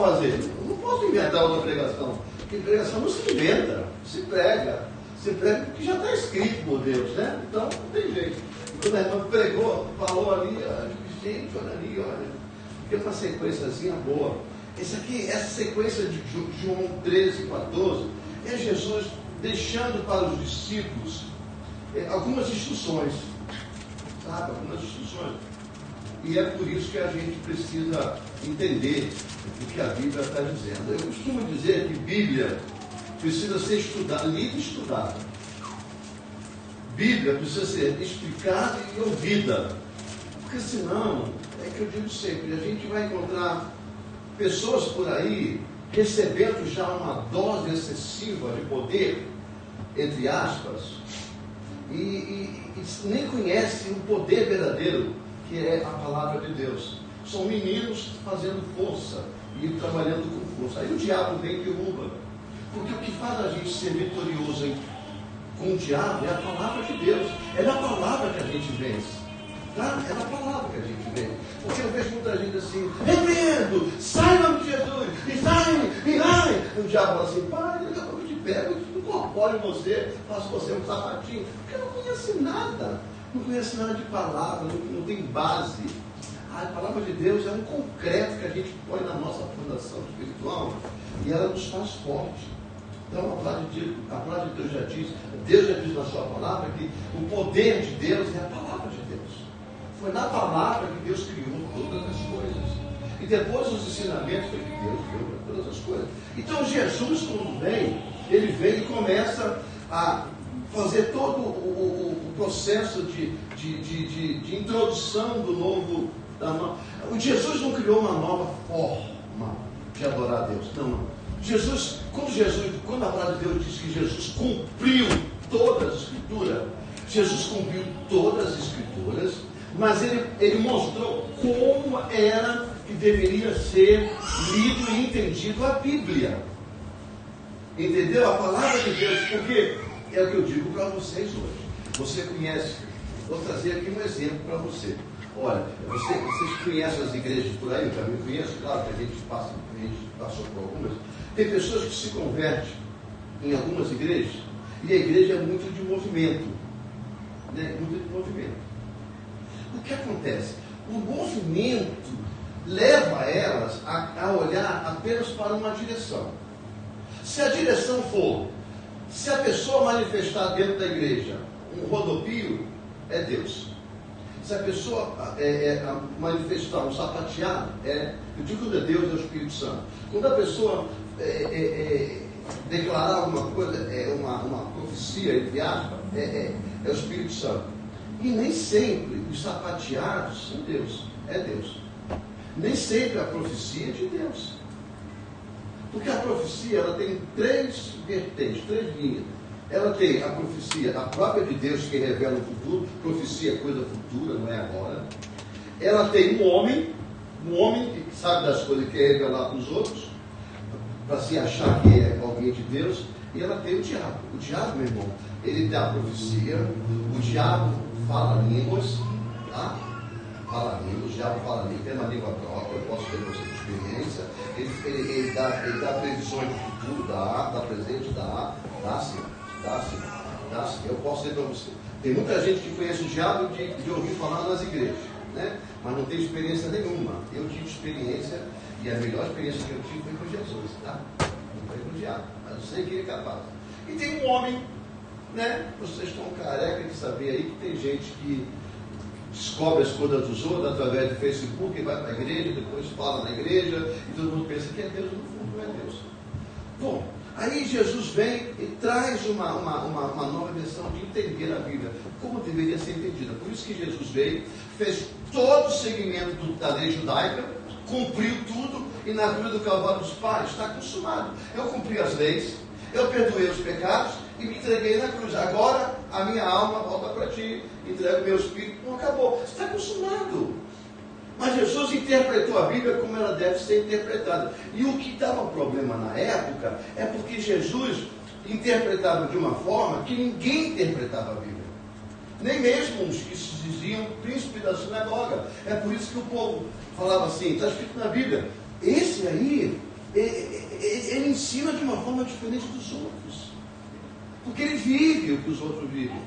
fazer? Eu não posso inventar outra pregação. Porque pregação não se inventa, se prega. Se prega porque já está escrito por Deus, né? Então não tem jeito. E quando a irmã pregou, falou ali, gente, olha ali, olha. Porque é uma sequenciazinha boa. Essa sequência de João 13, 14, é Jesus deixando para os discípulos algumas instruções. Sabe? Algumas instruções. E é por isso que a gente precisa entender o que a Bíblia está dizendo. Eu costumo dizer que Bíblia precisa ser estudada, lida e estudada. Bíblia precisa ser explicada e ouvida. Porque senão, é que eu digo sempre, a gente vai encontrar pessoas por aí recebendo já uma dose excessiva de poder, entre aspas, e nem conhecem o poder verdadeiro, que é a palavra de Deus. São meninos fazendo força e trabalhando com força. Aí o diabo vem e derruba. Porque o que faz a gente ser vitorioso com o diabo é a palavra de Deus. É na palavra que a gente vence. Tá? É na palavra que a gente vence. Porque eu vejo muita gente assim, repreendo, sai em nome de Jesus, e sai. E o diabo fala assim, pai, daqui a pouco eu te pego, eu incorporo em você, faço você um sapatinho. Porque eu não conheço nada. Não conheço nada de palavra, não tem base. A palavra de Deus é um concreto que a gente põe na nossa fundação espiritual e ela nos faz forte. Então a palavra de Deus já diz na sua palavra que o poder de Deus é a palavra de Deus. Foi na palavra que Deus criou todas as coisas. E depois os ensinamentos foi que Deus criou todas as coisas. Então Jesus, quando ele vem e começa a fazer todo o processo de introdução do novo. O Jesus não criou uma nova forma de adorar a Deus. Não. Quando a palavra de Deus diz que Jesus cumpriu toda a Escritura, Jesus cumpriu todas as Escrituras, mas ele mostrou como era que deveria ser lido e entendido a Bíblia. Entendeu? A palavra de Deus, porque é o que eu digo para vocês hoje. Você conhece, vou trazer aqui um exemplo para você. Olha, vocês conhecem as igrejas por aí, eu também conheço, claro que a gente passou por algumas. Tem pessoas que se convertem em algumas igrejas, e a igreja é muito de movimento. Né? Muito de movimento. O que acontece? O movimento leva elas a olhar apenas para uma direção. Se a direção for, se a pessoa manifestar dentro da igreja um rodopio, é Deus. Se a pessoa manifestar um sapateado, eu digo que é Deus, é o Espírito Santo. Quando a pessoa declarar alguma coisa, uma profecia, entre aspas, é o Espírito Santo. E nem sempre os sapateados são Deus, é Deus. Nem sempre a profecia é de Deus. Porque a profecia, ela tem três vertentes, três linhas. Ela tem a profecia, a própria de Deus que revela o futuro. Profecia é coisa futura, não é agora. Ela tem um homem que sabe das coisas que quer revelar para os outros, para se achar que é alguém de Deus. E ela tem o diabo. O diabo, meu irmão, ele dá a profecia. O diabo fala línguas, tá? Fala línguas, o diabo fala línguas, tem uma língua própria, eu posso ter você de experiência. Ele dá previsões do futuro, dá presente, dá sim. Eu posso dizer para você. Tem muita gente que conhece o diabo de ouvir falar nas igrejas, né? Mas não tem experiência nenhuma. Eu tive experiência, e a melhor experiência que eu tive foi com Jesus, tá? Não foi com o diabo, mas eu sei que ele é capaz. E tem um homem, né? Vocês estão careca de saber aí que tem gente que descobre as coisas dos outros através do Facebook, e vai para a igreja, depois fala na igreja, e todo mundo pensa que é Deus, no fundo não é Deus. Bom, aí Jesus vem e traz uma nova versão de entender a Bíblia, como deveria ser entendida. Por isso que Jesus veio, fez todo o segmento da lei judaica, cumpriu tudo, e na cruz do Calvário dos Pais está consumado. Eu cumpri as leis, eu perdoei os pecados e me entreguei na cruz. Agora a minha alma volta para ti, entrego o meu espírito, não acabou. Está consumado. Mas Jesus interpretou a Bíblia como ela deve ser interpretada. E o que dava um problema na época é porque Jesus interpretava de uma forma que ninguém interpretava a Bíblia. Nem mesmo os que se diziam príncipe da sinagoga. É por isso que o povo falava assim, está escrito na Bíblia, esse aí ele ensina de uma forma diferente dos outros. Porque ele vive o que os outros vivem.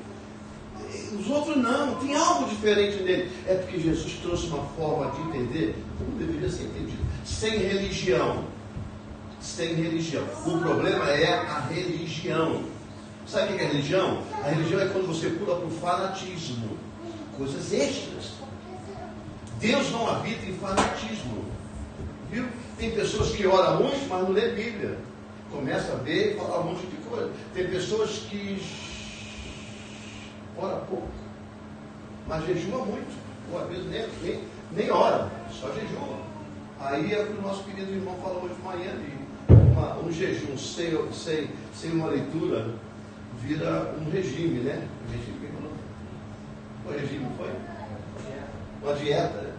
Os outros não, tem algo diferente nele. É porque Jesus trouxe uma forma de entender como deveria ser entendido. Sem religião. Sem religião. O problema é a religião. Sabe o que é religião? A religião é quando você pula para o fanatismo. Coisas extras. Deus não habita em fanatismo. Viu? Tem pessoas que oram muito, mas não lê Bíblia. Começa a ver e falar um monte de coisa. Tem pessoas que ora pouco, mas jejua muito. Ou às vezes nem ora, só jejua. Aí é o que o nosso querido irmão falou hoje de manhã, um jejum sem uma leitura vira um regime, né? O regime que falou? O regime foi? Uma dieta, né?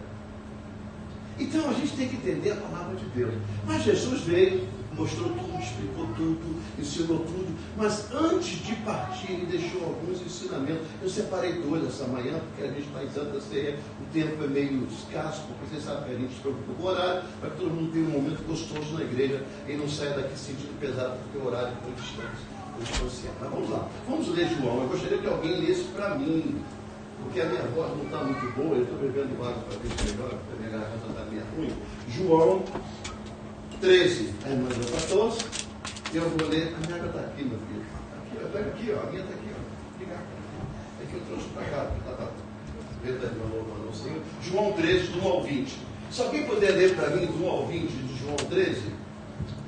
Então a gente tem que entender a palavra de Deus. Mas Jesus veio, mostrou tudo, explicou tudo, ensinou tudo. Mas antes de partir, ele deixou alguns ensinamentos. Eu separei 2 essa manhã, porque a gente está em Santa Ceia, o tempo é meio escasso, porque vocês sabem que a gente se preocupa com o horário, para que todo mundo tenha um momento gostoso na igreja e não saia daqui sentindo pesado, porque o horário foi distanciado. Mas vamos lá, vamos ler João. Eu gostaria que alguém lesse para mim, porque a minha voz não está muito boa, eu estou bebendo água para ver se melhor, porque a minha garganta está meio ruim. João 13, a irmã já está tosse, eu vou ler, a minha água está aqui, meu filho. Aqui, ó, pega aqui, ó, a minha está aqui, ó. É que eu trouxe para cá, porque estava verdade, meu louvor ao Senhor. João 13, do 1 ao 20. Se alguém puder ler para mim do 1 ao 20 de João 13,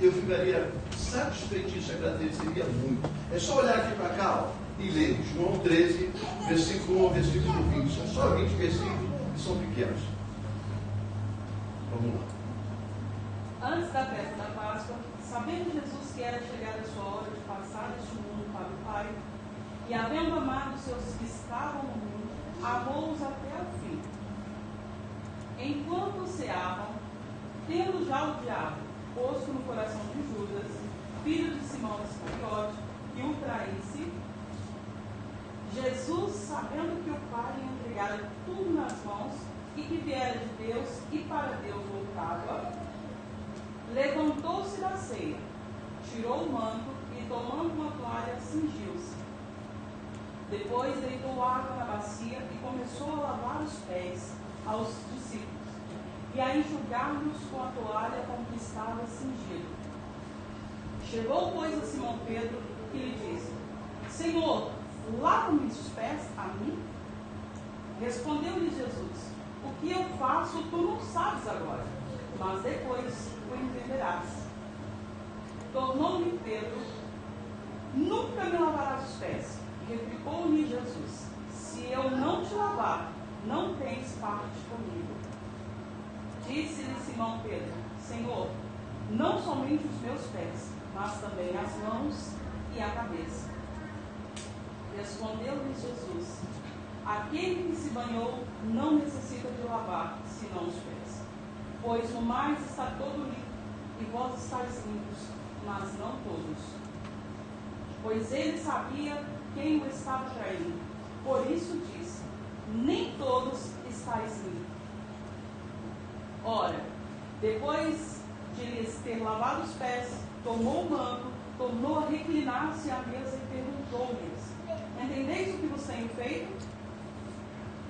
eu ficaria satisfeitíssimo, agradeceria muito. É só olhar aqui para cá, ó, e ler João 13, versículo 1 ao versículo 20. São só 20 versículos que são pequenos. Vamos lá. Antes da festa da Páscoa, sabendo Jesus que era chegada a sua hora de passar deste mundo para o Pai, e havendo amado os seus que estavam no mundo, amou-os até o fim. Enquanto ceavam, tendo já o diabo posto no coração de Judas, filho de Simão Iscariote, que o traísse, Jesus, sabendo que o Pai lhe entregara tudo nas mãos, e que viera de Deus e para Deus voltava, levantou-se da ceia, tirou o manto e, tomando uma toalha, cingiu-se. Depois deitou água na bacia e começou a lavar os pés aos discípulos e a enxugar-los com a toalha com que estava cingido. Chegou, pois, a Simão Pedro, que lhe disse: Senhor, lava-me os pés a mim? Respondeu-lhe Jesus: O que eu faço tu não sabes agora, mas depois o entenderás. Tornou-lhe Pedro: Nunca me lavarás os pés. Replicou-lhe Jesus: Se eu não te lavar, não tens parte comigo. Disse-lhe Simão Pedro: Senhor, não somente os meus pés, mas também as mãos e a cabeça. Respondeu-lhe Jesus: Aquele que se banhou não necessita de lavar, senão os pés. Pois no mais está todo limpo, e vós estáis limpos, mas não todos. Pois ele sabia quem o estava traindo. Por isso disse: Nem todos estáis limpos. Ora, depois de lhes ter lavado os pés, tomou o manto, tornou a reclinar-se à mesa e perguntou-lhes: Entendeis o que vos tenho feito?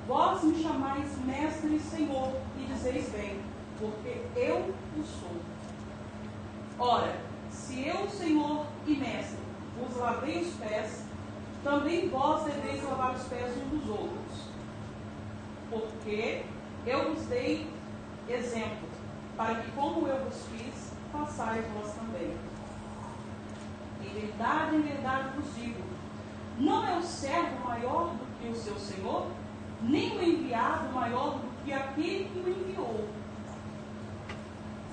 Vós me chamais mestre e Senhor, e dizeis bem, porque eu o sou. Ora, se eu, Senhor e mestre, vos lavei os pés, também vós deveis lavar os pés uns dos outros. Porque eu vos dei exemplo, para que, como eu vos fiz, façais vós também. Em verdade vos digo, não é o servo maior do que o seu Senhor, nem o enviado maior do que aquele que o enviou.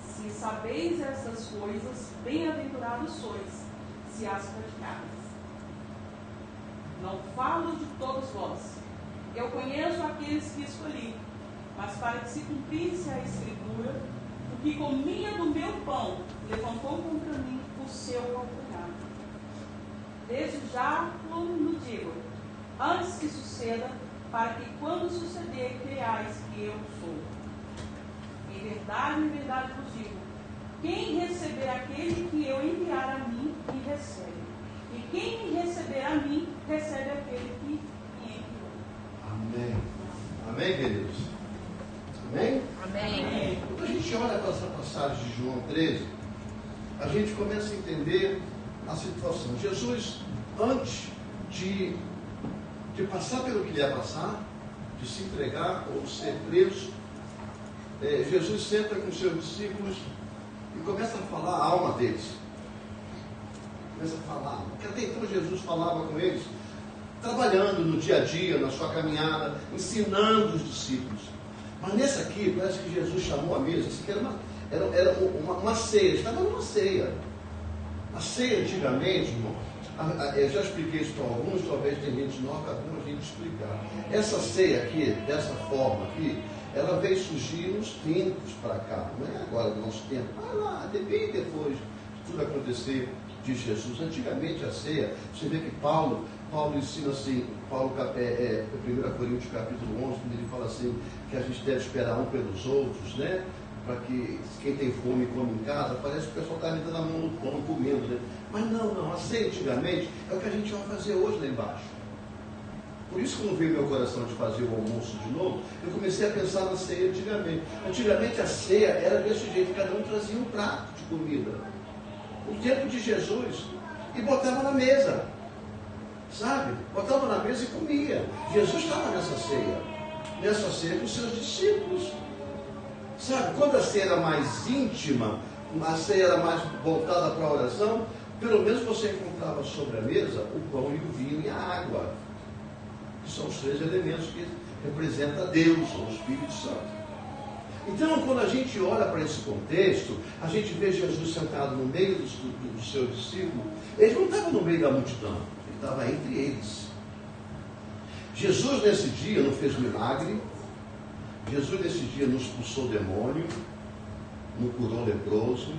Se sabeis estas coisas, bem-aventurados sois, se as praticareis. Não falo de todos vós. Eu conheço aqueles que escolhi, mas para que se cumprisse a Escritura, o que comia do meu pão levantou contra mim o seu calcanhar. Desde já lo digo, antes que suceda, para que quando suceder, creiais que eu sou. Em verdade vos digo, quem receber aquele que eu enviar a mim, me recebe. E quem me receber a mim, recebe aquele que me enviou. Amém. Amém, queridos? Amém? Amém. Quando a gente olha para essa passagem de João 13, a gente começa a entender a situação. Jesus, antes de passar pelo que ele ia passar, de se entregar ou de ser preso, Jesus senta com seus discípulos e começa a falar a alma deles. Começa a falar. Porque até então Jesus falava com eles, trabalhando no dia a dia, na sua caminhada, ensinando os discípulos. Mas nessa aqui, parece que Jesus chamou a mesa. Isso aqui era uma ceia. Estava numa ceia. A ceia antigamente, irmão, eu já expliquei isso para alguns, talvez tem gente nova, a gente explicar. Essa ceia aqui, dessa forma aqui, ela veio surgir uns tempos para cá, não é agora do nosso tempo, vai lá, bem depois de tudo acontecer de Jesus. Antigamente a ceia, você vê que Paulo ensina assim, 1 Coríntios capítulo 11, quando ele fala assim, que a gente deve esperar um pelos outros, né? Para que quem tem fome come em casa, parece que o pessoal está metendo a mão no pão, comendo, né? Mas não, a ceia antigamente é o que a gente vai fazer hoje lá embaixo. Por isso, quando veio meu coração de fazer o almoço de novo, eu comecei a pensar na ceia antigamente. Antigamente a ceia era desse jeito, cada um trazia um prato de comida. O tempo de Jesus, e botava na mesa. Sabe? Botava na mesa e comia. Jesus estava nessa ceia com seus discípulos. Sabe? Quando a ceia era mais íntima, a ceia era mais voltada para a oração, pelo menos você encontrava sobre a mesa o pão e o vinho e a água. Que são os três elementos que representam Deus, o Espírito Santo. Então, quando a gente olha para esse contexto, a gente vê Jesus sentado no meio dos seus discípulos. Ele não estava no meio da multidão, ele estava entre eles. Jesus nesse dia não fez milagre. Jesus nesse dia não expulsou o demônio, não curou o leproso.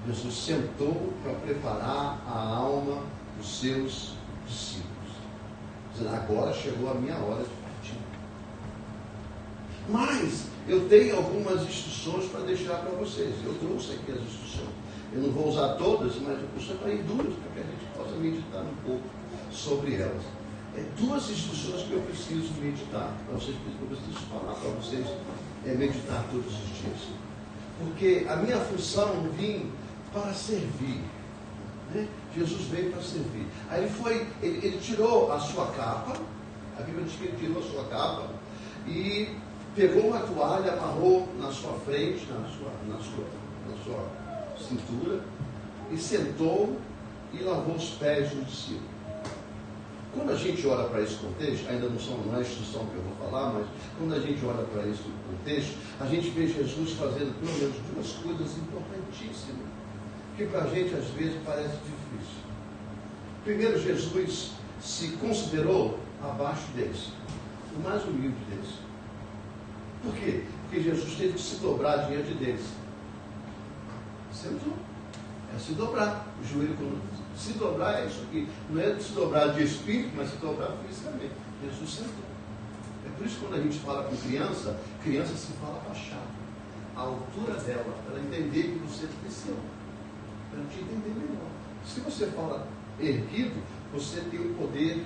Jesus sentou para preparar a alma dos seus discípulos. Dizendo, agora chegou a minha hora de partir. Mas eu tenho algumas instruções para deixar para vocês. Eu trouxe aqui as instruções. Eu não vou usar todas, mas eu trouxe para ir duas, para que a gente possa meditar um pouco sobre elas. Duas instruções que eu preciso meditar, para vocês, eu preciso falar para vocês, meditar todos os dias. Porque a minha função vim para servir. Né? Jesus veio para servir. Aí ele tirou a sua capa, a Bíblia diz que ele tirou a sua capa e pegou uma toalha, amarrou na sua frente, na sua cintura, e sentou e lavou os pés dos discípulos. Quando a gente olha para esse contexto, ainda não é a instrução que eu vou falar, mas quando a gente olha para esse contexto, a gente vê Jesus fazendo pelo menos duas coisas importantíssimas, que para a gente às vezes parece difícil. Primeiro, Jesus se considerou abaixo deles, o mais humilde deles. Por quê? Porque Jesus teve que se dobrar diante deles. Sentou. É se dobrar. O joelho, se dobrar é isso aqui. Não é se dobrar de espírito, mas se dobrar fisicamente. Jesus sentou. É por isso que quando a gente fala com criança se fala baixado. A altura dela, para ela entender que você cresceu. Para ela te entender melhor. Se você fala erguido, você tem o poder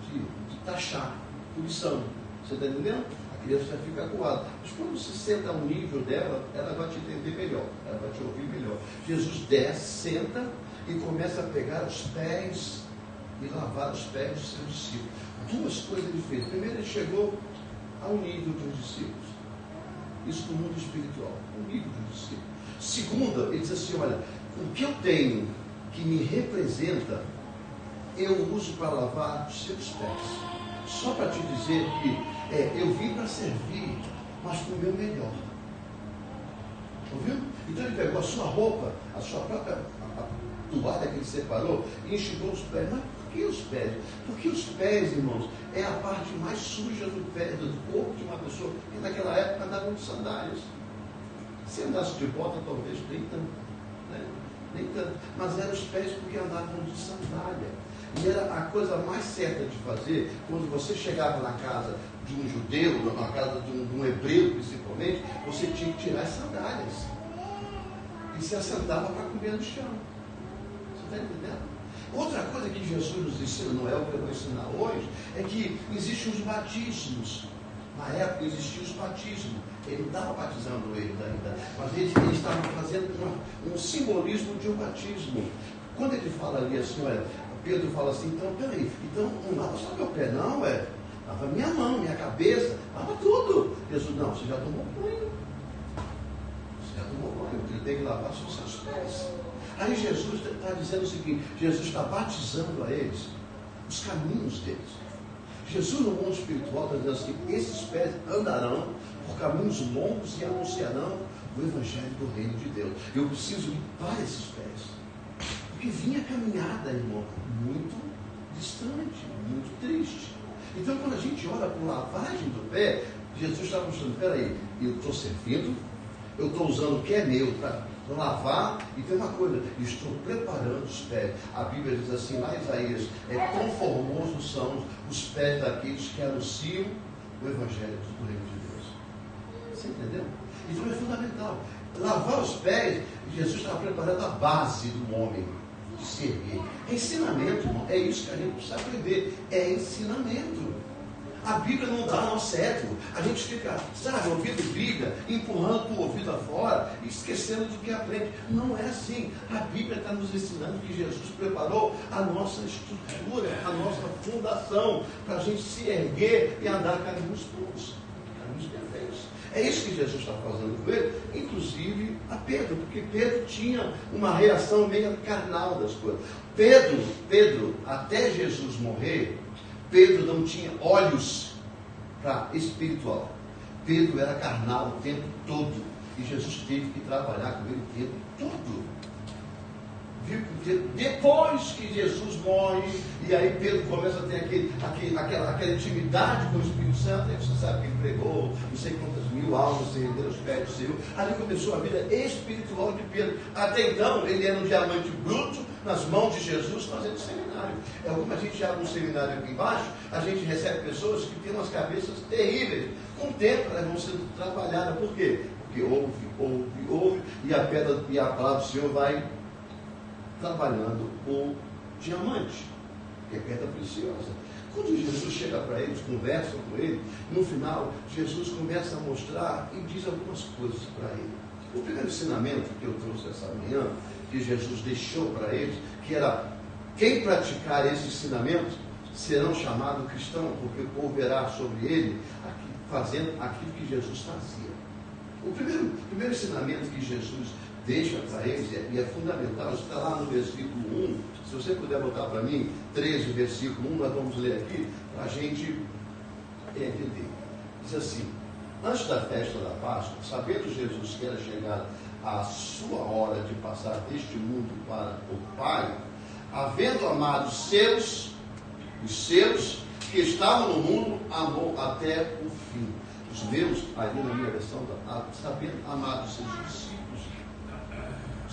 de taxar, punição. Você está entendendo? A criança já fica acuada. Mas quando você senta ao nível dela, ela vai te entender melhor, ela vai te ouvir melhor. Jesus desce, senta e começa a pegar os pés e lavar os pés dos seus discípulos. Duas coisas ele fez. Primeiro, ele chegou ao nível dos discípulos. Isso no mundo espiritual, o nível dos discípulos. Segundo, ele diz assim, olha, o que eu tenho que me representa, eu uso para lavar os seus pés. Só para te dizer que eu vim para servir, mas com o meu melhor. Ouviu? Então ele pegou a sua roupa, a sua própria toalha que ele separou e enxugou os pés. Mas por que os pés? Porque os pés, irmãos, é a parte mais suja do pé, do corpo de uma pessoa que naquela época andavam de sandálias. Se andasse de bota, talvez nem tanto. Né? Nem tanto. Mas eram os pés porque andavam de sandália. E era a coisa mais certa de fazer quando você chegava na casa de um judeu, na casa de um hebreu principalmente, você tinha que tirar as sandálias. E se assentava para comer no chão. Você está entendendo? Outra coisa que Jesus nos ensina, não é o que eu vou ensinar hoje, é que existem os batismos. Na época existiam os batismos. Ele não estava batizando ele ainda, mas ele estava fazendo um simbolismo de um batismo. Quando ele fala ali assim, olha, Pedro fala assim, então, peraí, então não lava só meu pé, não, lava minha mão, minha cabeça, lava tudo. Jesus, não, você já tomou banho. Você já tomou banho, ele tem que lavar só os seus pés. Aí Jesus está dizendo o seguinte, Jesus está batizando a eles os caminhos deles. Jesus no mundo espiritual está dizendo assim, esses pés andarão por caminhos longos e anunciarão o Evangelho do Reino de Deus. Eu preciso limpar esses pés. Porque vinha a caminhada, irmão, muito distante, muito triste. Então quando a gente olha por lavagem do pé, Jesus está mostrando, peraí, eu estou servindo, eu estou usando o que é meu para lavar, e tem uma coisa, estou preparando os pés. A Bíblia diz assim, lá em Isaías, quão formosos são os pés daqueles que anunciam o Evangelho do Reino de Deus. Você entendeu? Então é fundamental. Lavar os pés, Jesus está preparando a base do homem de servir. É ensinamento, irmão. É isso que a gente precisa aprender. É ensinamento. A Bíblia não dá nosso cérebro. A gente fica, sabe, ouvindo Bíblia, empurrando o ouvido afora, esquecendo do que aprende. Não é assim. A Bíblia está nos ensinando que Jesus preparou a nossa estrutura, a nossa fundação, para a gente se erguer e andar caminhos puros, caminhos perfeitos. É isso que Jesus está fazendo com ele, inclusive a Pedro, porque Pedro tinha uma reação meio carnal das coisas. Pedro, até Jesus morrer, Pedro não tinha olhos para espiritual. Pedro era carnal o tempo todo. E Jesus teve que trabalhar com ele o tempo todo. Viu que depois que Jesus morre, e aí Pedro começa a ter aquela intimidade com o Espírito Santo, aí você sabe que ele pregou, não sei quantas mil almas se renderam aos pés do Senhor. Ali começou a vida espiritual de Pedro. Até então, ele era um diamante bruto nas mãos de Jesus fazendo seminário. É como a gente abre um seminário aqui embaixo, a gente recebe pessoas que têm umas cabeças terríveis. Com o tempo elas vão sendo trabalhadas. Por quê? Porque ouve, e a palavra do Senhor vai trabalhando o diamante, que é pedra preciosa. Quando Jesus chega para eles, conversa com ele, no final, Jesus começa a mostrar e diz algumas coisas para ele. O primeiro ensinamento que eu trouxe essa manhã, que Jesus deixou para eles, que era, quem praticar esse ensinamento serão chamados cristãos, porque o povo verá sobre ele fazendo aquilo que Jesus fazia. O primeiro ensinamento que Jesus deixa para eles, e é fundamental, está lá no versículo 1, se você puder botar para mim, 13, versículo 1, nós vamos ler aqui, para a gente entender. Diz assim, antes da festa da Páscoa, sabendo Jesus que era chegada a sua hora de passar deste mundo para o Pai, havendo amado os seus que estavam no mundo, amou até o fim. Os meus, ali na minha versão, sabendo amar os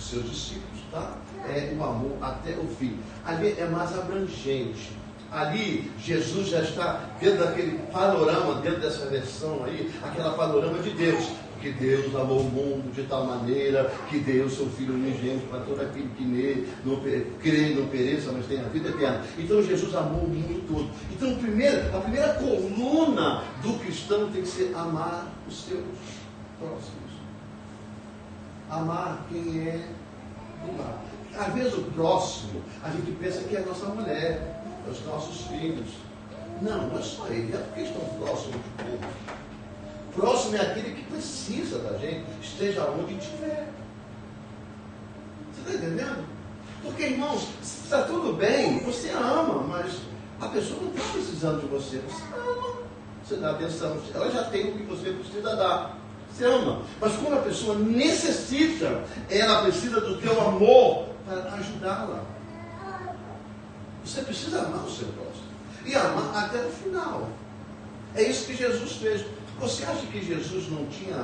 seus discípulos, tá? É o amor até o fim. Ali é mais abrangente. Ali Jesus já está dentro daquele panorama, dentro dessa versão aí, aquela panorama de Deus. Que Deus amou o mundo de tal maneira que deu o seu Filho unigênito para todo aquele que nele crê, não pereça, mas tenha a vida eterna. Então Jesus amou o mundo todo. Então a primeira coluna do cristão tem que ser amar os seus próximos. Amar quem é do lar. Às vezes o próximo, a gente pensa que é a nossa mulher, os nossos filhos. Não é só ele, é porque estão próximos de povo. Próximo é aquele que precisa da gente, esteja onde estiver. Você está entendendo? Porque, irmãos, está tudo bem, você ama, mas a pessoa não está precisando de você. Você ama, você dá atenção, ela já tem o que você precisa dar. Você ama. Mas quando a pessoa necessita, ela precisa do teu amor para ajudá-la. Você precisa amar o seu próximo. E amar até o final. É isso que Jesus fez. Você acha que Jesus não tinha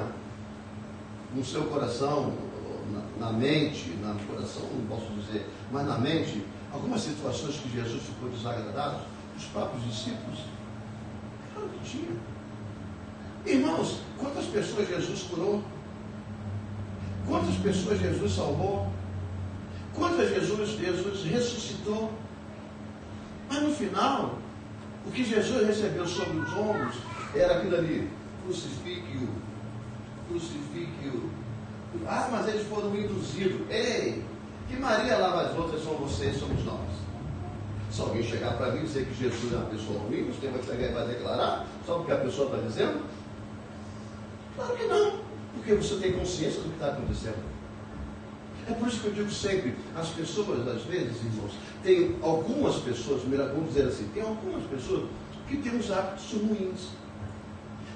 no seu coração, na mente, no coração, não posso dizer, mas na mente, algumas situações que Jesus ficou desagradado dos próprios discípulos? Claro que tinha. Irmãos, quantas pessoas Jesus curou? Quantas pessoas Jesus salvou? Quantas Jesus ressuscitou? Mas no final, o que Jesus recebeu sobre os ombros era aquilo ali: crucifique-o, crucifique-o. Ah, mas eles foram induzidos. Ei, que Maria lava as outras são vocês, somos nós. Se alguém chegar para mim e dizer que Jesus é uma pessoa ruim, você vai chegar e vai declarar só porque a pessoa está dizendo? Claro que não, porque você tem consciência do que está acontecendo. É por isso que eu digo sempre, as pessoas, às vezes, irmãos, tem algumas pessoas, vamos dizer assim, tem algumas pessoas que têm uns hábitos ruins.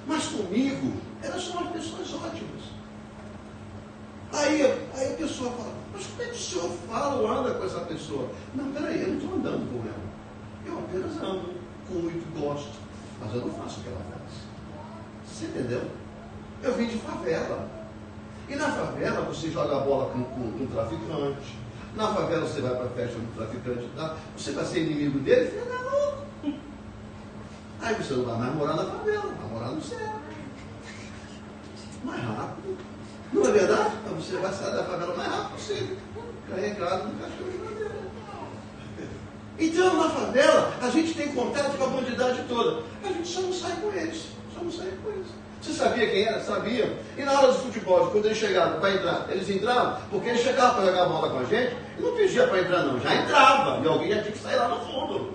Mas comigo, elas são as pessoas ótimas. Aí a pessoa fala, mas como é que o senhor fala ou anda com essa pessoa? Não, peraí, eu não estou andando com ela. Eu apenas amo, cuido, gosto. Mas eu não faço o que ela faz. Você entendeu? Eu vim de favela. E na favela você joga a bola com um traficante. Na favela você vai para a festa do traficante. Você vai ser inimigo dele, filho da louco. Aí você não vai mais morar na favela, vai morar no céu. Mais rápido. Não é verdade? Então você vai sair da favela mais rápido possível. Carregado no cachorro de madeira. Então na favela a gente tem contato com a bandidagem toda. A gente só não sai com eles. Só não sai com eles. Você sabia quem era? Sabia. E na hora do futebol, quando eles chegavam para entrar, eles entravam, porque eles chegavam para jogar bola com a gente, e não pedia para entrar não, já entrava, e alguém já tinha que sair lá no fundo.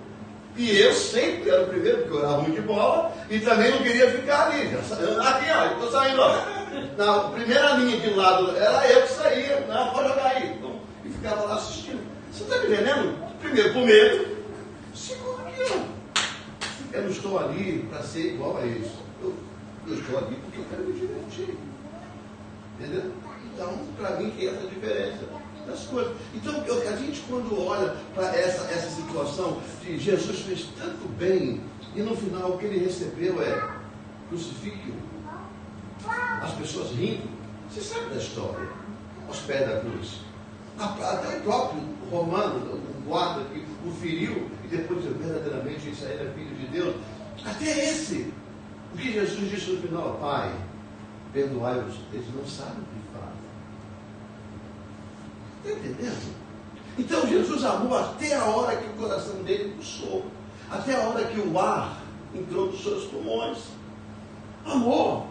E eu sempre era o primeiro, porque eu era ruim de bola, e também não queria ficar ali. Aqui, ó, eu estou saindo, ó. Na primeira linha de um lado, era eu que saía, não, pode jogar aí. Então, e ficava lá assistindo. Você está me entendendo? Primeiro, por medo. Segundo, aqui, ó. Eu não estou ali para ser igual a eles. Eu estou ali porque eu quero me divertir. Entendeu? Então, para mim, que é essa a diferença das coisas. Então, a gente, quando olha para essa situação de Jesus fez tanto bem, e no final o que ele recebeu é crucifique-o. As pessoas rindo. Você sabe da história. Aos pés da cruz. Até o próprio Romano, o guarda que o feriu, e depois verdadeiramente isso aí era filho de Deus. Até esse. O que Jesus disse no final: Pai, perdoai-os, eles não sabem o que fazem. Está entendendo? Então Jesus amou até a hora que o coração dele pulsou, até a hora que o ar entrou nos seus pulmões. Amor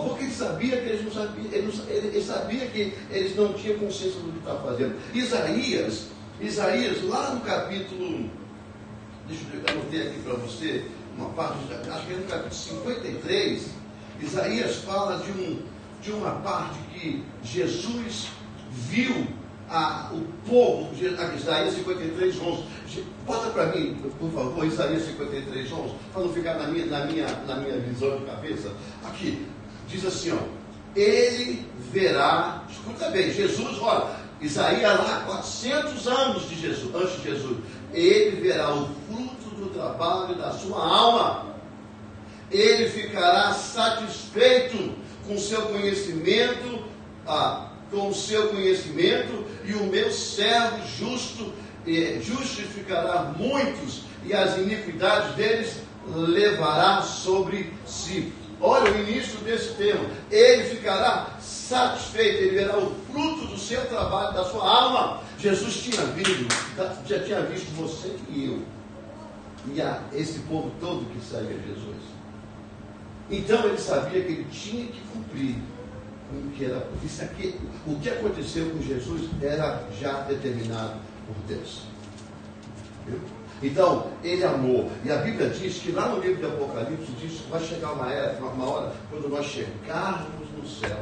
porque ele sabia que eles não sabiam, ele sabia que eles não tinham consciência do que estavam fazendo. Isaías, lá no capítulo, deixa eu anotei aqui para você, uma parte, acho que é no capítulo 53, Isaías fala de uma parte que Jesus viu o povo, Isaías 53, 11. Bota para mim, por favor, Isaías 53, 11, para não ficar na minha visão de cabeça. Aqui, diz assim, ó, ele verá, escuta bem, Jesus, olha, Isaías lá, 400 anos de Jesus, antes de Jesus, ele verá o fruto do trabalho da sua alma, ele ficará satisfeito com seu conhecimento, e o meu servo justo justificará muitos, e as iniquidades deles levará sobre si. Olha o início desse tema. Ele ficará satisfeito, ele verá o fruto do seu trabalho, da sua alma. Jesus tinha vindo, já tinha visto você e eu, e esse povo todo que segue a Jesus. Então ele sabia que ele tinha que cumprir o que era isso aqui. O que aconteceu com Jesus era já determinado por Deus. Viu? Então, ele amou. E a Bíblia diz que lá no livro de Apocalipse diz que vai chegar uma hora, quando nós chegarmos no céu,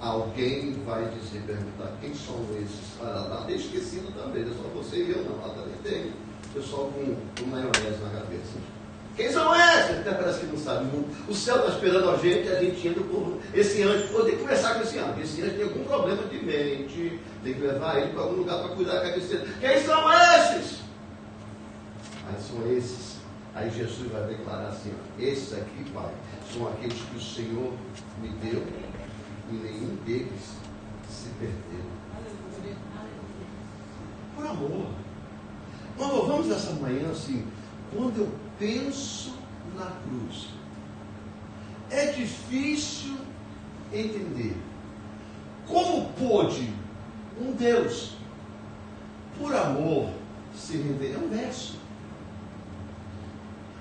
alguém vai perguntar, quem são esses? Está esquecido também, não é só você e eu não, lá também tem pessoal com maionese na cabeça. Quem são esses? Até parece que não sabe. O céu está esperando a gente indo por esse anjo. Tem que conversar com esse anjo. Esse anjo tem algum problema de mente. Tem que levar ele para algum lugar para cuidar da cabeça. Quem são esses? Aí são esses. Aí Jesus vai declarar assim: esses aqui, Pai, são aqueles que o Senhor me deu, e nenhum deles se perdeu. Por amor. Nós louvamos essa manhã assim. Quando eu penso na cruz, é difícil entender Como pôde um Deus, por amor, se render? É um verso.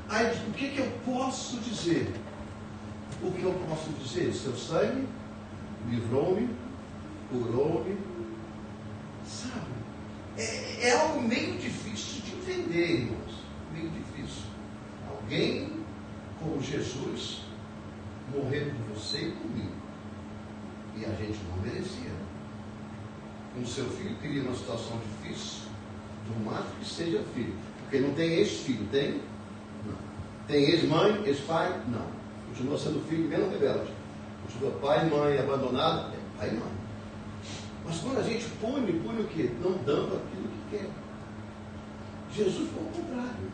Aí, o que eu posso dizer? O que eu posso dizer? Seu sangue livrou-me, curou-me. Sabe? É algo meio difícil de entender, irmãos. Meio difícil. Alguém como Jesus morrer por você e por mim. E a gente não merecia. O seu filho cria uma situação difícil, do mais que seja filho. Porque não tem ex-filho, tem? Não. Tem ex-mãe, ex-pai? Não. Continua sendo filho mesmo rebelde. Continua pai e mãe abandonado? É pai e mãe. Mas quando a gente pune o quê? Não dando aquilo que quer. Jesus foi o contrário.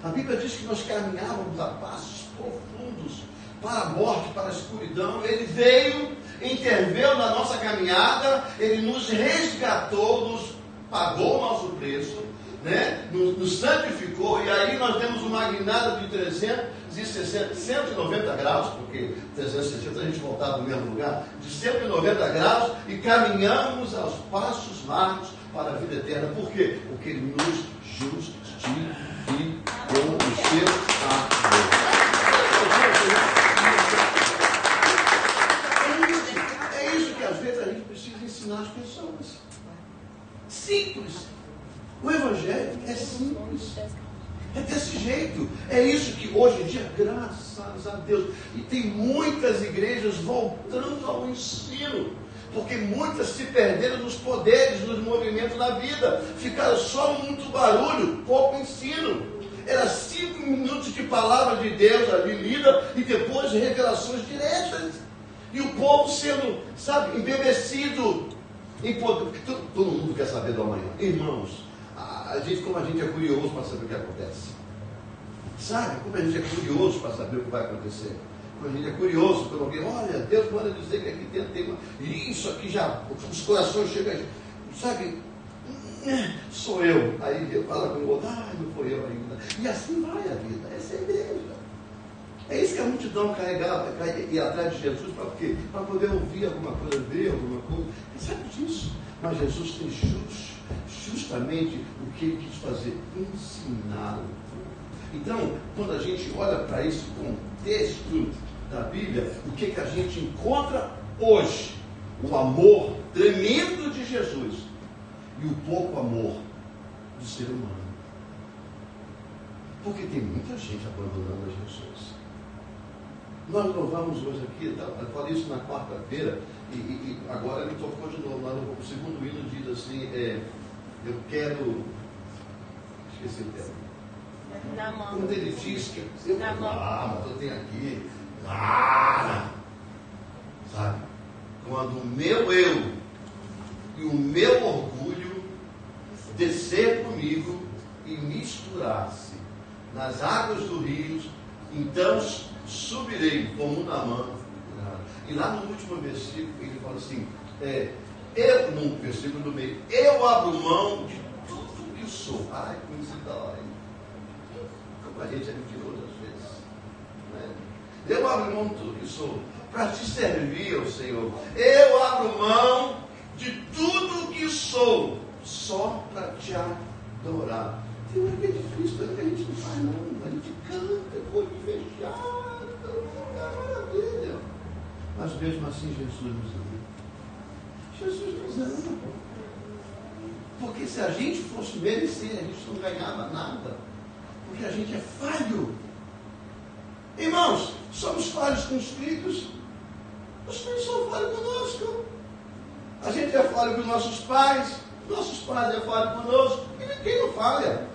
A Bíblia diz que nós caminhávamos a passos profundos para a morte, para a escuridão. Ele veio, interveio na nossa caminhada, Ele nos resgatou, nos pagou o nosso preço, né? nos santificou, e aí nós demos uma guinada de 190 graus, porque 360 a gente voltava no mesmo lugar, de 190 graus, e caminhamos aos passos largos para a vida eterna. Por quê? Porque Ele nos justificou o seu amor. É isso que às vezes a gente precisa ensinar as pessoas. Simples. O Evangelho é simples. É desse jeito. É isso que hoje em dia, graças a Deus, e tem muitas igrejas voltando ao ensino, porque muitas se perderam nos poderes, nos movimentos da vida. Ficaram só muito barulho, pouco ensino. Era 5 minutos de palavra de Deus ali lida e depois revelações diretas. E o povo sendo, sabe, embebecido em poder. Porque todo mundo quer saber do amanhã. Irmãos, como a gente é curioso para saber o que acontece. Sabe? Como a gente é curioso para saber o que vai acontecer. Como a gente é curioso quando alguém, olha, Deus manda dizer que aqui dentro tem uma. E isso aqui já, os corações chegam, sabe? Sou eu. Aí Deus fala com o outro, não foi eu ainda. E assim vai a vida. Essa é a igreja. É isso que a multidão carregava, ia atrás de Jesus, para quê? Para poder ouvir alguma coisa, ver alguma coisa. Sabe disso? Mas Jesus fez justamente o que ele quis fazer, ensiná-lo. Então, quando a gente olha para esse contexto da Bíblia, o que a gente encontra hoje? O amor tremendo de Jesus e o pouco amor do ser humano. Porque tem muita gente abandonando a Jesus. Nós louvamos hoje aqui, eu falei isso na quarta-feira, e agora ele tocou de novo, o segundo hino diz assim, eu quero, esqueci o termo. Na mão. Quando ele diz que mas eu tenho aqui, sabe? Quando o meu eu e o meu orgulho descer comigo e misturar-se nas águas do rio, então subirei como na mão. E lá no último versículo ele fala assim, no versículo do meio, eu abro mão de tudo que sou. Ai, conhecido da hora, hein? Como a gente é mentiroso às vezes, né? Eu abro mão de tudo que sou para te servir, ó Senhor. Eu abro mão de tudo que sou só para te adorar. Tem uma que é difícil, tem uma que a gente não faz não. A gente canta, com o olho fechado, maravilha. Mas mesmo assim Jesus nos ama. Jesus nos ama. Porque se a gente fosse merecer, a gente não ganhava nada. Porque a gente é falho. Irmãos, somos falhos com os filhos. Os filhos são falhos conosco. A gente é falho com os nossos pais é falho conosco. E ninguém não falha.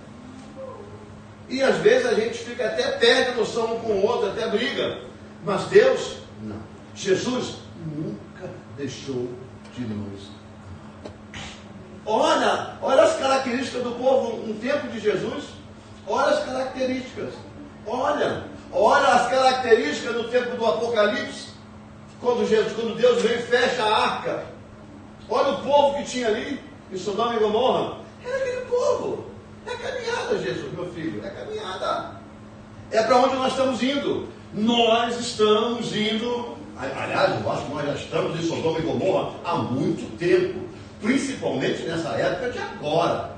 E às vezes a gente fica até perde noção um com o outro, até briga. Mas Deus, não. Jesus nunca deixou de nos amar. Olha as características do povo no tempo de Jesus. Olha as características. Olha as características no tempo do Apocalipse. Quando Deus vem e fecha a arca. Olha o povo que tinha ali, em Sodoma e Gomorra. Era aquele povo. É caminhada, Jesus, meu filho. É caminhada. É para onde nós estamos indo. Nós estamos indo Aliás, eu acho que nós já estamos em Sodoma e Gomorra há muito tempo, principalmente nessa época de agora.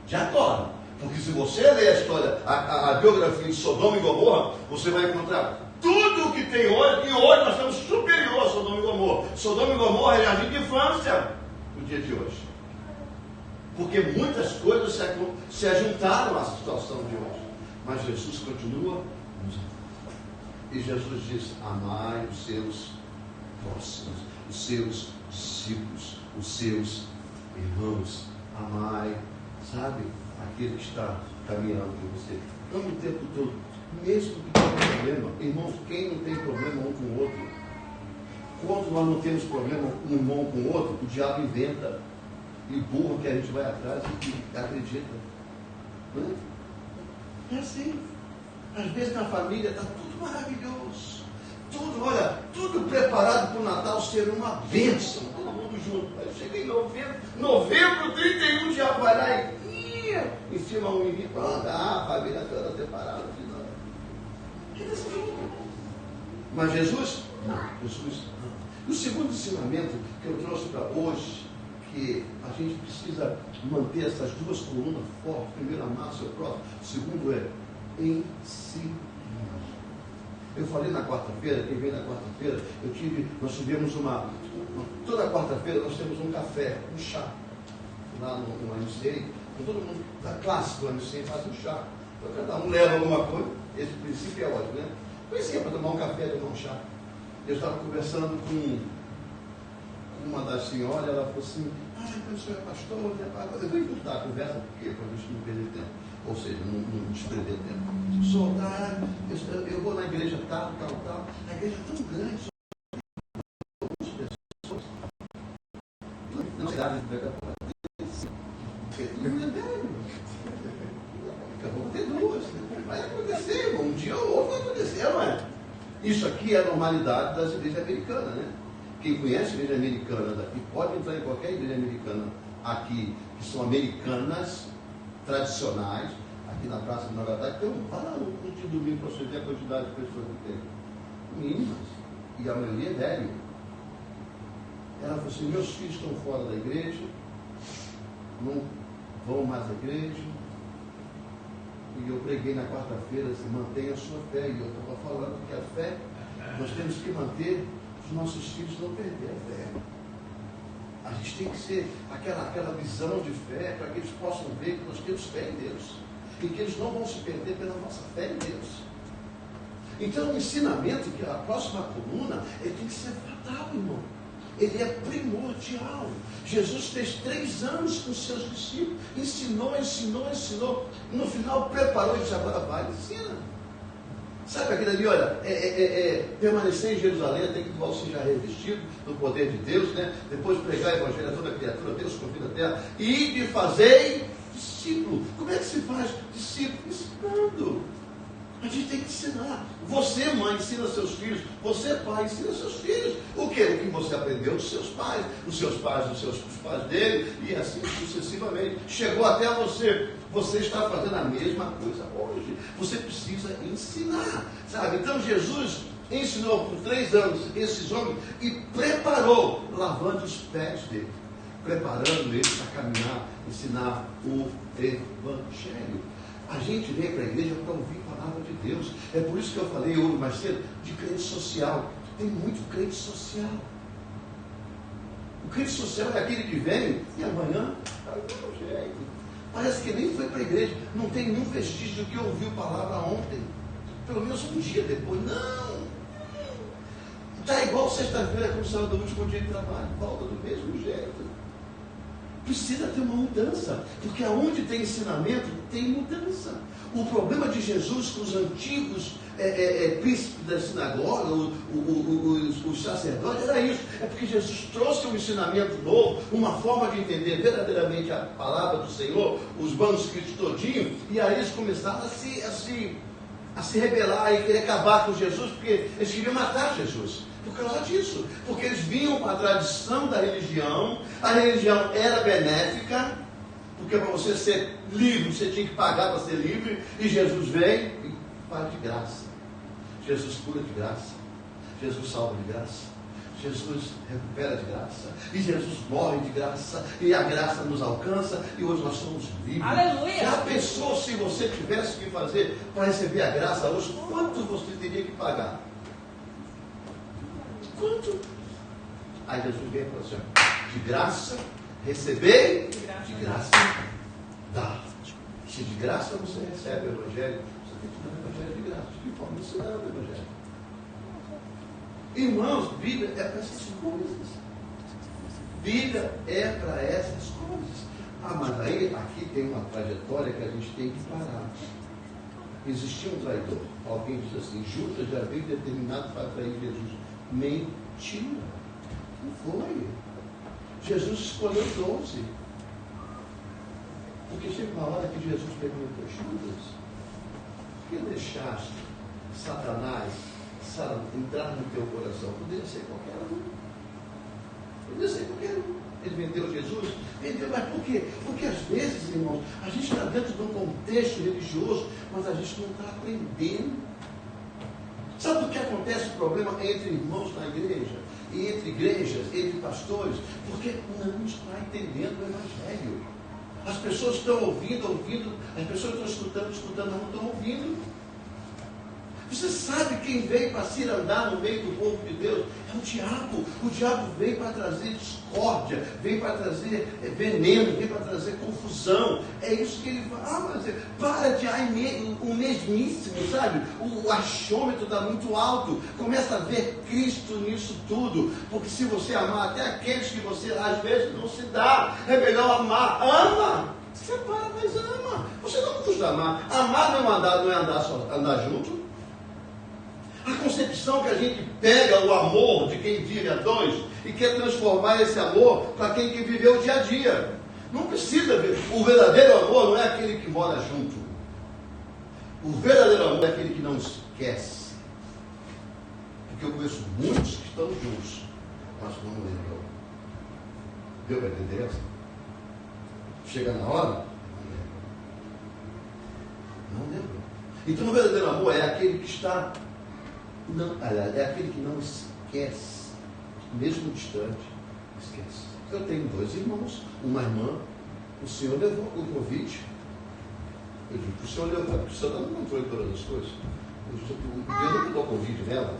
De agora. Porque se você ler a história, a biografia de Sodoma e Gomorra, você vai encontrar tudo o que tem hoje, e hoje nós estamos superior a Sodoma e Gomorra. Sodoma e Gomorra é jardim de infância no dia de hoje. Porque muitas coisas se ajuntaram à situação de hoje. Mas Jesus continua nos amando. E Jesus diz: amai os seus próximos, os seus discípulos, os seus irmãos. Amai, sabe, aquele que está caminhando com você. Ame o tempo todo, mesmo que tenha problema. Irmãos, quem não tem problema um com o outro? Quando nós não temos problema um irmão com o outro, o diabo inventa e burro que a gente vai atrás e acredita. Não é? É assim. Às vezes na família está tudo maravilhoso. Tudo, olha, tudo preparado para o Natal ser uma bênção. Todo mundo junto. Aí chega em novembro 31, o diabo vai lá e enfia um menino para andar, a família toda separada. É desse jeito. Mas Jesus, não. Jesus não. E o segundo ensinamento que eu trouxe para hoje, que a gente precisa manter essas duas colunas fortes. Primeiro, amar o seu próximo. Segundo é ensinar. Eu falei na quarta-feira, quem veio na quarta-feira, nós tivemos toda quarta-feira nós temos um café, um chá, lá no MCA, com todo mundo da classe do MCA faz um chá. Então cada um leva alguma coisa, esse princípio é ótimo, né? Conhecia para tomar um café, tomar um chá. Eu estava conversando com uma das senhoras, ela falou assim: o senhor é pastor, né? Eu vou encurtar a conversa, porque para a gente não perder tempo. Ou seja, não desprender tempo. Sou, eu vou na igreja tal. A igreja é tão grande, só pessoas. Na cidade de Pegapó. Acabou de ter duas. Vai acontecer, irmão. Um dia ou outro vai acontecer, não é? Isso aqui é a normalidade das igrejas americanas, né? Quem conhece a igreja americana daqui pode entrar em qualquer igreja americana aqui, que são americanas tradicionais, aqui na Praça de Nagatá, que tem vai lá no culto de domingo para você ver a quantidade de pessoas que tem. Mínimas. E a maioria é velho. Ela falou assim: meus filhos estão fora da igreja, não vão mais à igreja. E eu preguei na quarta-feira assim: mantenha a sua fé. E eu estava falando que a fé, nós temos que manter os nossos filhos não perder a fé. A gente tem que ser aquela visão de fé para que eles possam ver que nós temos fé em Deus. E que eles não vão se perder pela nossa fé em Deus. Então o ensinamento, que a próxima coluna, ele tem que ser fatal, irmão. Ele é primordial. Jesus fez 3 anos com seus discípulos. Ensinou. No final preparou e disse: agora vai, ensina. Sabe aquilo ali, olha, permanecer em Jerusalém, tem que você já revestido do poder de Deus, né? Depois pregar o evangelho a toda criatura, Deus convida a terra, e de fazer discípulo. Como é que se faz discípulo? Ensinando. A gente tem que ensinar. Você, mãe, ensina seus filhos. Você, pai, ensina seus filhos. O que? O que você aprendeu dos seus pais, os pais dele, e assim sucessivamente. Chegou até você. Você está fazendo a mesma coisa hoje. Você precisa ensinar, sabe? Então Jesus ensinou por 3 anos esses homens e preparou, lavando os pés dele, preparando eles para caminhar, ensinar o Evangelho. A gente vem para a igreja para ouvir a palavra de Deus. É por isso que eu falei hoje mais cedo de crente social. Tem muito crente social. O crente social é aquele que vem e amanhã está do mesmo jeito. Parece que nem foi para a igreja. Não tem nenhum vestígio do que ouviu palavra ontem. Pelo menos um dia depois. Não. Está igual sexta-feira, como saiu do último dia de trabalho. Volta do mesmo jeito. Precisa ter uma mudança, porque aonde tem ensinamento, tem mudança. O problema de Jesus com os antigos príncipes da sinagoga, os sacerdotes, era isso. É porque Jesus trouxe um ensinamento novo, uma forma de entender verdadeiramente a palavra do Senhor, os manuscritos todinhos, e aí eles começaram a se rebelar e querer acabar com Jesus, porque eles queriam matar Jesus. Por causa disso, porque eles vinham com a tradição da religião, a religião era benéfica, porque para você ser livre, você tinha que pagar para ser livre, e Jesus vem e faz de graça. Jesus cura de graça. Jesus salva de graça, Jesus recupera de graça, e Jesus morre de graça, e a graça nos alcança, e hoje nós somos livres. Aleluia! Já pensou se você tivesse que fazer para receber a graça hoje, quanto você teria que pagar? Quanto? Aí Jesus vem e fala assim, de graça, recebei, de graça, dá. Se de graça você recebe o Evangelho, você tem que dar o Evangelho de graça. De que forma você dá o Evangelho? Irmãos, Bíblia é para essas coisas. Bíblia é para essas coisas. Ah, mas aí, aqui tem uma trajetória que a gente tem que parar. Existia um traidor. Alguém diz assim, Judas já veio determinado para trair Jesus. Mentira. Não foi. Jesus escolheu 12. Porque chega uma hora que Jesus perguntou, Judas, por que deixaste Satanás entrar no teu coração? Poderia ser qualquer um. Poderia ser qualquer um. Ele vendeu Jesus? Vendeu, mas por quê? Porque às vezes, irmãos, a gente está dentro de um contexto religioso, mas a gente não está aprendendo. Sabe o que acontece o problema entre irmãos na igreja? E entre igrejas, entre pastores? Porque não está entendendo o Evangelho. As pessoas estão ouvindo, as pessoas estão escutando, não estão ouvindo. Você sabe quem veio para se andar no meio do povo de Deus? É o diabo. O diabo veio para trazer discórdia, veio para trazer veneno, veio para trazer confusão. É isso que ele fala. Ah, mas para de o mesmíssimo, sabe? O achômetro está muito alto. Começa a ver Cristo nisso tudo. Porque se você amar até aqueles que você às vezes não se dá, é melhor amar. Ama! Separa, mas ama. Você não custa amar. Amar não é andar junto. A concepção que a gente pega o amor de quem vive a dois e quer transformar esse amor para quem que viveu o dia a dia. Não precisa ver. O verdadeiro amor não é aquele que mora junto. O verdadeiro amor é aquele que não esquece. Porque eu conheço muitos que estão juntos, mas não lembram. Deu para entender essa? Chega na hora, não lembra. Então o verdadeiro amor é aquele que está... é aquele que não esquece, mesmo distante, esquece. Eu tenho 2 irmãos, uma irmã, o senhor levou o convite. Eu digo, o senhor levou, porque o senhor não controle todas as coisas. Eu não dou convite nela,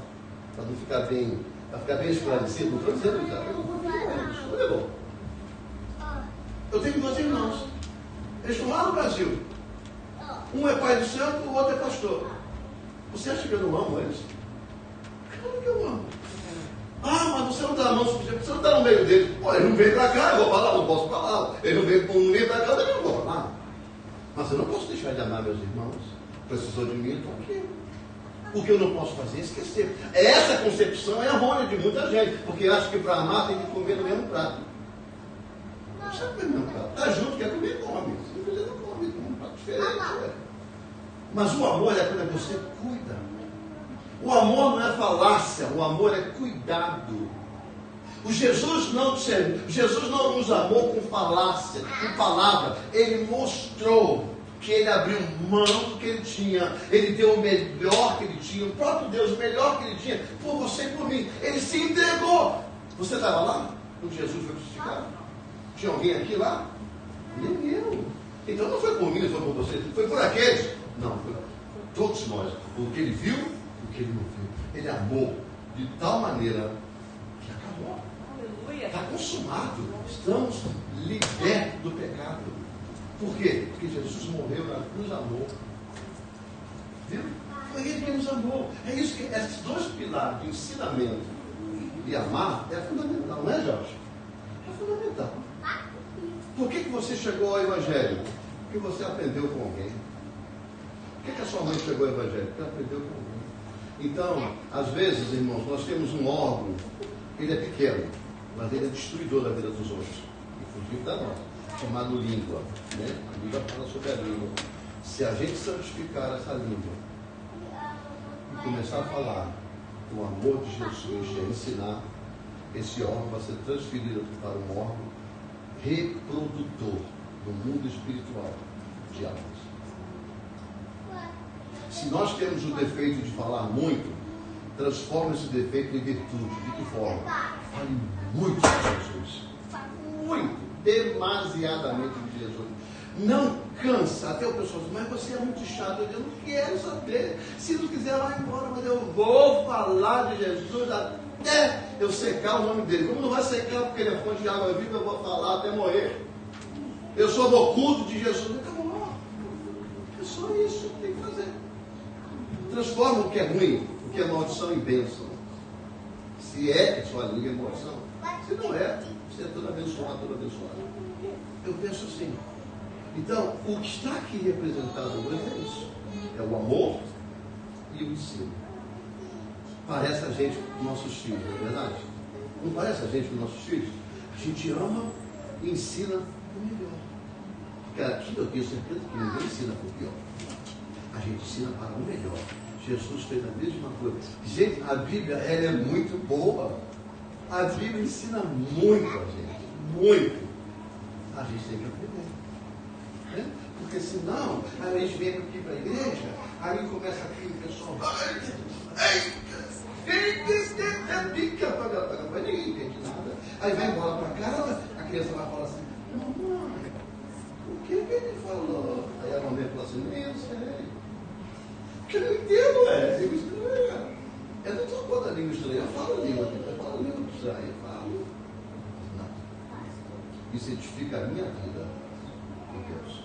para não ficar bem, para ficar bem esclarecido, não estou dizendo que o senhor levou. Eu tenho 2 irmãos, eles estão lá no Brasil. Um é pai de santo, o outro é pastor. Você acha que eu não amo eles? Claro que eu amo. Ah, mas você não está na mão suficiente, você não está no meio dele. Pô, ele não veio para cá, eu vou falar, não posso falar. Ele não veio para cá, eu não vou falar. Mas eu não posso deixar de amar meus irmãos. Precisou de mim, estou aqui. O que eu não posso fazer é esquecer. Essa concepção é errônea de muita gente, porque acha que para amar tem que comer no mesmo prato. Não precisa comer no mesmo prato. Está junto, quer comer, come. Se não quiser, não come, come um prato diferente. Mas o amor é quando você cuida. O amor não é falácia, o amor é cuidado. Jesus não nos amou com falácia, com palavra. Ele mostrou que ele abriu mão do que ele tinha. Ele deu o melhor que ele tinha, o próprio Deus, o melhor que ele tinha, por você e por mim. Ele se entregou. Você estava lá? Quando Jesus foi crucificado? Tinha alguém aqui lá? Nem eu. Então não foi por mim, não foi por você, foi por aqueles. Não, foi todos nós. O que ele viu, o que ele não viu. Ele amou de tal maneira que acabou. Está consumado. Estamos libertos do pecado. Por quê? Porque Jesus morreu na cruz, amou. Viu? Foi ele que nos amou. É isso que esses 2 pilares de ensinamento e amar é fundamental, não é, Jorge? É fundamental. Por que você chegou ao Evangelho? Porque você aprendeu com alguém. Por que a sua mãe chegou ao Evangelho? Porque ela aprendeu com alguém. Então, às vezes, irmãos, nós temos um órgão, ele é pequeno, mas ele é destruidor da vida dos outros, inclusive da nossa, chamado língua. Né? A língua fala sobre a língua. Se a gente santificar essa língua e começar a falar do amor de Jesus e a ensinar, esse órgão vai ser transferido para um órgão reprodutor do mundo espiritual de almas. Se nós temos o defeito de falar muito, Transforma esse defeito em virtude. De que forma? Fale muito de Jesus. Muito. Demasiadamente de Jesus. Não cansa. Até o pessoal diz, mas você é muito chato. Eu não quero saber. Se não quiser, vai embora. Mas eu vou falar de Jesus até eu secar o nome dele. Como não vai secar porque ele é fonte de água viva, eu vou falar até morrer. Eu sou do culto de Jesus. Acabou. É só isso que tem que fazer. Transforma o que é ruim, o que é maldição, em bênção. Se é que sua língua é maldição. Se não é, você é todo abençoado, todo abençoado. Eu penso assim. Então, o que está aqui representado hoje é isso. É o amor e o ensino. Parece a gente com nossos filhos, não é verdade? Não parece a gente com nossos filhos? A gente ama e ensina o melhor. Porque aqui eu tenho certeza que ninguém ensina para o pior. A gente ensina para o melhor. Jesus fez a mesma coisa. Gente, a Bíblia ela é muito boa. A Bíblia ensina muito a gente. Muito. A gente tem que aprender. Né? Porque senão, aí a gente vem aqui para a igreja, aí começa aqui o pessoal. Mas ninguém entende nada. Aí vai embora para casa, a criança vai falar assim, mamãe, o que ele falou? Aí a mamãe fala assim, nem eu sei. Porque eu não entendo, língua estranha. Eu não sou contra a língua estranha, eu falo língua, eu falo língua estranha, eu falo. Não. Isso edifica a minha vida com Deus.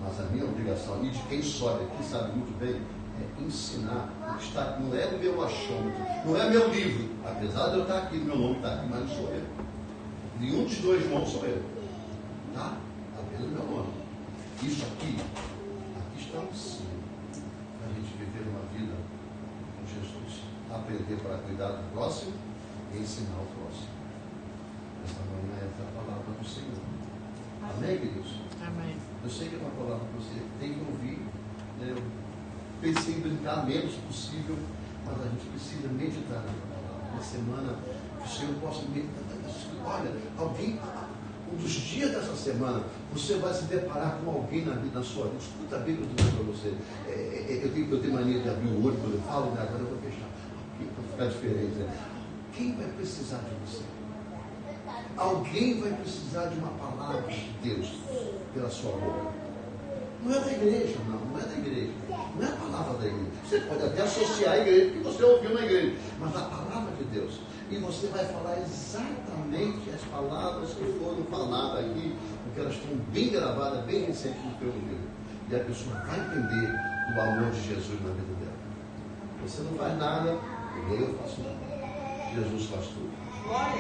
Mas a minha obrigação, e de quem sobe aqui sabe muito bem, é ensinar o que está, não é o meu achômetro, não é meu livro, apesar de eu estar aqui, meu nome está aqui, mas não sou eu. Nenhum dos dois irmãos sou eu. Tá? Apenas meu nome. Isso aqui está o ensino. A gente viver uma vida com Jesus. Aprender para cuidar do próximo e ensinar o próximo. Essa manhã é a palavra do Senhor. Amém, queridos? Amém. Eu sei que é uma palavra que você tem que ouvir. Né? Eu pensei em brincar menos possível, mas a gente precisa meditar na palavra. Na semana, que o Senhor possa meditar. Olha, alguém, um dos dias dessa semana, você vai se deparar com alguém na vida, na sua vida. Escuta bem o que eu estou dizendo para você. Eu tenho mania de abrir o olho quando eu falo, né? Agora eu vou fechar. Para ficar diferente. Né? Quem vai precisar de você? Alguém vai precisar de uma palavra de Deus pela sua boca. Não é da igreja, não é da igreja. Não é a palavra da igreja. Você pode até associar a igreja, porque você ouviu na igreja. Mas a palavra de Deus. E você vai falar exatamente as palavras que foram faladas aqui, porque elas estão bem gravadas, bem recentes no teu ouvido. E a pessoa vai entender o amor de Jesus na vida dela. Você não faz nada, e nem eu faço nada. Jesus faz tudo. Glória a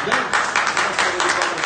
Deus.